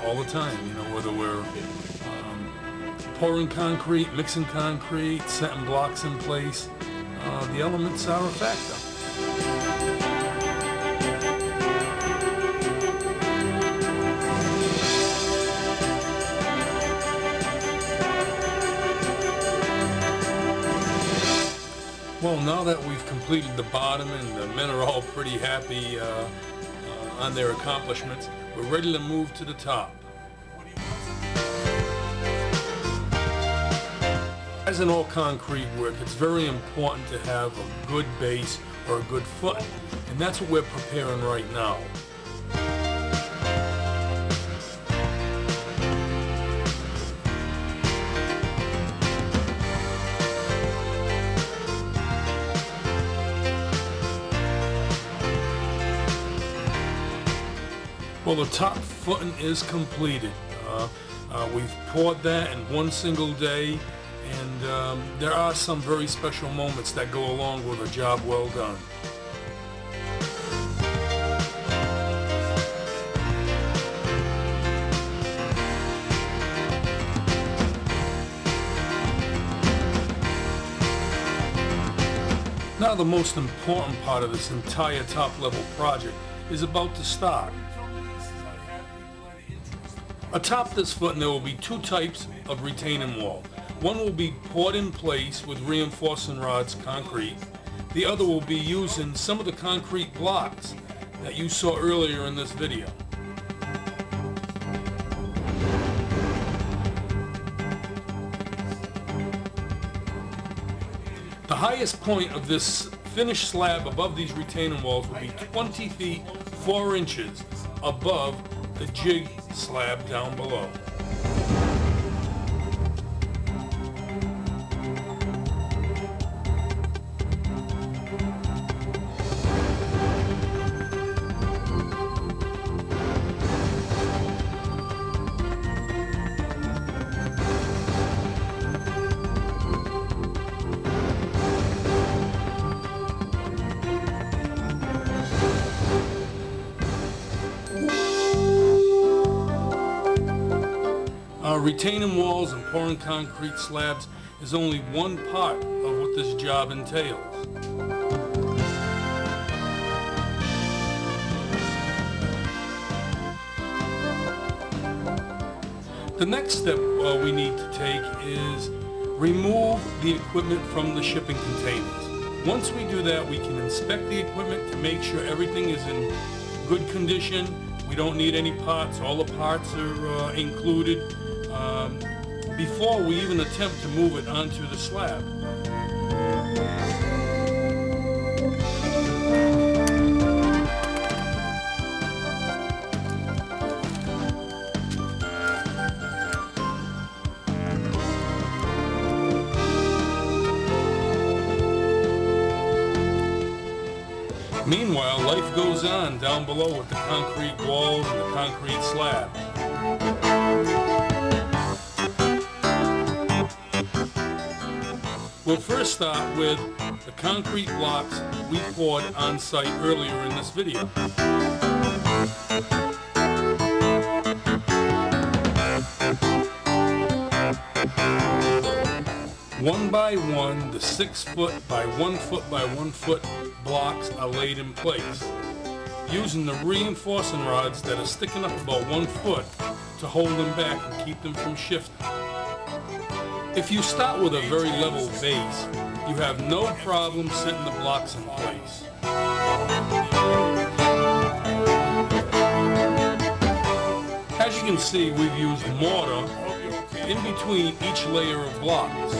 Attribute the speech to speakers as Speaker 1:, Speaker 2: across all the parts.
Speaker 1: All the time, you know, whether we're pouring concrete, mixing concrete, setting blocks in place, the elements are a factor. Well, now that we've completed the bottom and the men are all pretty happy on their accomplishments, we're ready to move to the top. As in all concrete work, it's very important to have a good base or a good footing, and that's what we're preparing right now. Well, the top footing is completed. We've poured that in one single day, and there are some very special moments that go along with a job well done. Now the most important part of this entire top-level project is about to start. Atop this footing there will be two types of retaining wall. One will be poured in place with reinforcing rods, concrete. The other will be using some of the concrete blocks that you saw earlier in this video. The highest point of this finished slab above these retaining walls will be 20 feet 4 inches above the jig slab down below. Retaining walls and pouring concrete slabs is only one part of what this job entails. The next step we need to take is remove the equipment from the shipping containers. Once we do that, we can inspect the equipment to make sure everything is in good condition. We don't need any parts. All the parts are included. Before we even attempt to move it onto the slab. Meanwhile, life goes on down below with the concrete walls and the concrete slab. We'll first start with the concrete blocks we poured on site earlier in this video. One by one, the 6 foot by 1 foot by 1 foot blocks are laid in place, using the reinforcing rods that are sticking up about 1 foot to hold them back and keep them from shifting. If you start with a very level base, you have no problem setting the blocks in place. As you can see, we've used mortar in between each layer of blocks.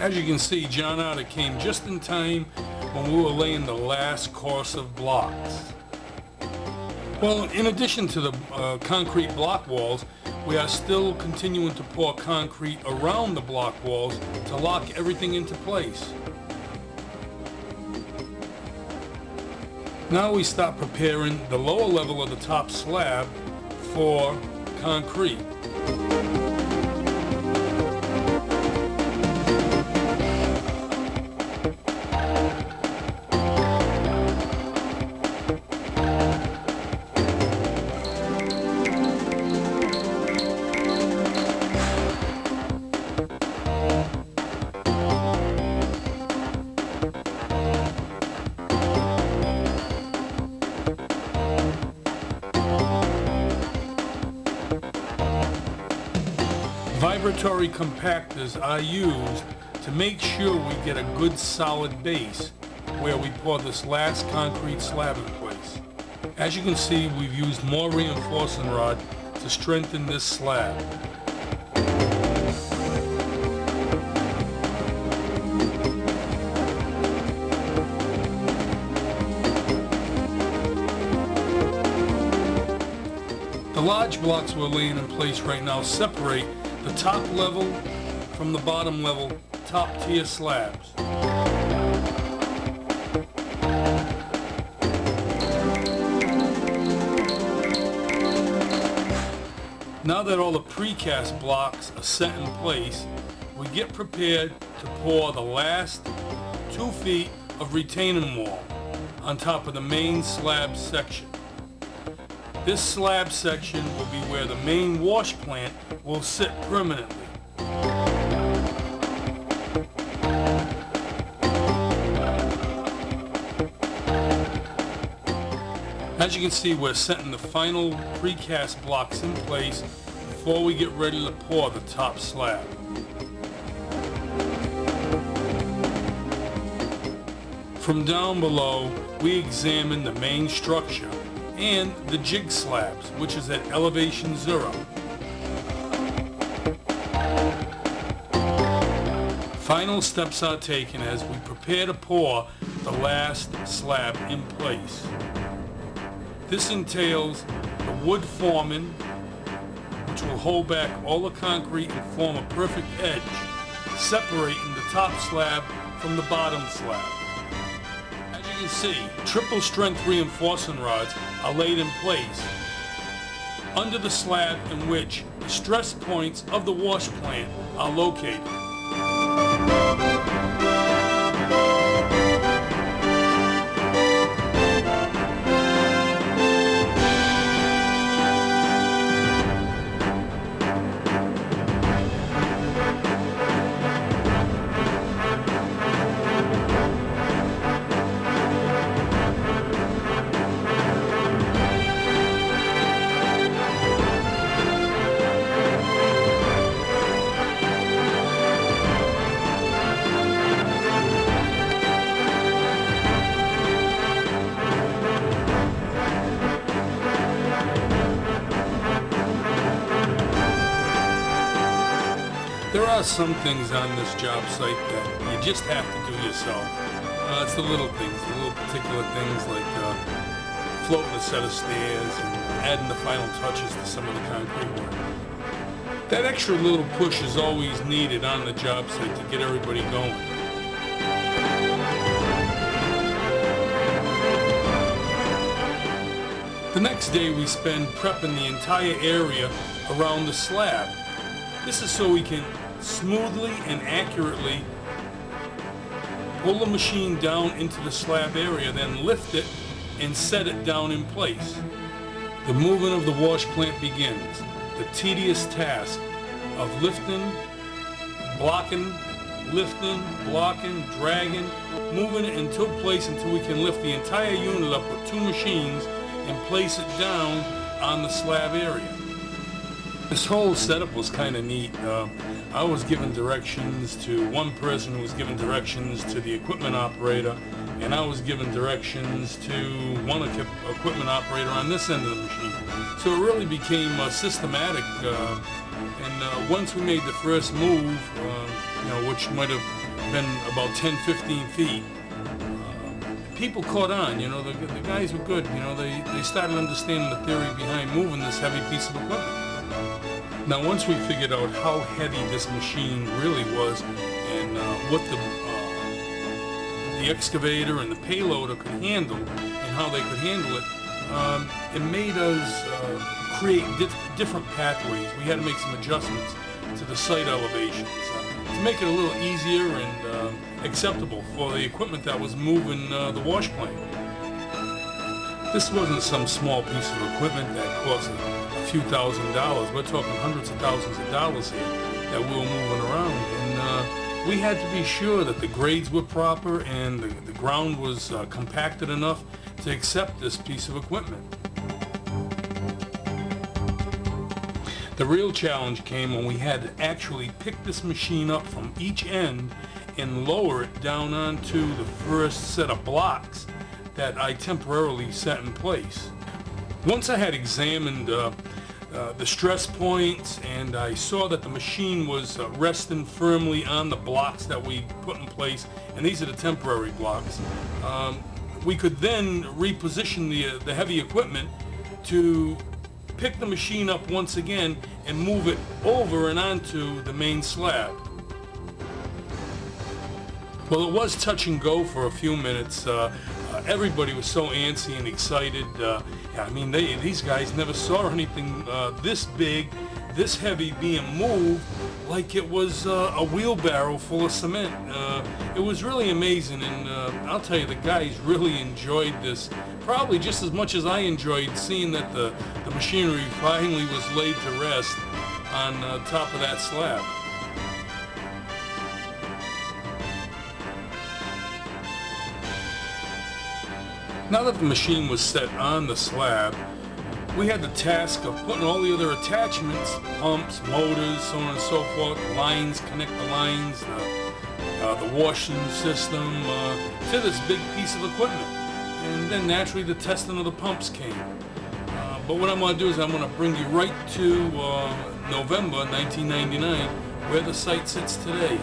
Speaker 1: As you can see, John Otter came just in time when we were laying the last course of blocks. Well, in addition to the concrete block walls, we are still continuing to pour concrete around the block walls to lock everything into place. Now we start preparing the lower level of the top slab for concrete. Vibratory compactors are used to make sure we get a good solid base where we pour this last concrete slab in place. As you can see, we've used more reinforcing rod to strengthen this slab. The large blocks we're laying in place right now separate the top level from the bottom level top tier slabs. Now that all the precast blocks are set in place, we get prepared to pour the last 2 feet of retaining wall on top of the main slab section. This slab section will be where the main wash plant will sit permanently. As you can see, we're setting the final precast blocks in place before we get ready to pour the top slab. From down below, we examine the main structure and the jig slabs, which is at elevation 0. Final steps are taken as we prepare to pour the last slab in place. This entails the wood forming, which will hold back all the concrete and form a perfect edge, separating the top slab from the bottom slab. As you can see, triple strength reinforcing rods are laid in place under the slab in which the stress points of the wash plant are located. There are some things on this job site that you just have to do yourself. It's the little things, the little particular things like floating a set of stairs and adding the final touches to some of the concrete work. That extra little push is always needed on the job site to get everybody going. The next day we spend prepping the entire area around the slab. This is so we can smoothly and accurately pull the machine down into the slab area, then lift it and set it down in place. The movement of the wash plant begins. The tedious task of lifting, blocking, dragging, moving it into place until we can lift the entire unit up with 2 machines and place it down on the slab area. This whole setup was kind of neat. I was given directions to one person who was given directions to the equipment operator, and I was given directions to one equipment operator on this end of the machine. So it really became systematic, and once we made the first move, which might have been about 10-15 feet, people caught on. The guys were good. They started understanding the theory behind moving this heavy piece of equipment. Now, once we figured out how heavy this machine really was and what the the excavator and the payloader could handle and how they could handle it, it made us create different pathways. We had to make some adjustments to the site elevations to make it a little easier and acceptable for the equipment that was moving the wash plant. This wasn't some small piece of equipment that cost a few $1,000s. We're talking hundreds of thousands of dollars here that we were moving around. And we had to be sure that the grades were proper and the ground was compacted enough to accept this piece of equipment. The real challenge came when we had to actually pick this machine up from each end and lower it down onto the first set of blocks that I temporarily set in place. Once I had examined the stress points and I saw that the machine was resting firmly on the blocks that we put in place, and these are the temporary blocks, we could then reposition the heavy equipment to pick the machine up once again and move it over and onto the main slab. Well, it was touch and go for a few minutes. Everybody was so antsy and excited. I mean, these guys never saw anything this big, this heavy being moved like it was a wheelbarrow full of cement. It was really amazing, and I'll tell you, the guys really enjoyed this, probably just as much as I enjoyed seeing that the machinery finally was laid to rest on top of that slab. Now that the machine was set on the slab, we had the task of putting all the other attachments, pumps, motors, so on and so forth, lines, connect the lines, the washing system, to this big piece of equipment. And then naturally the testing of the pumps came. But what I'm going to do is I'm going to bring you right to November 1999, where the site sits today.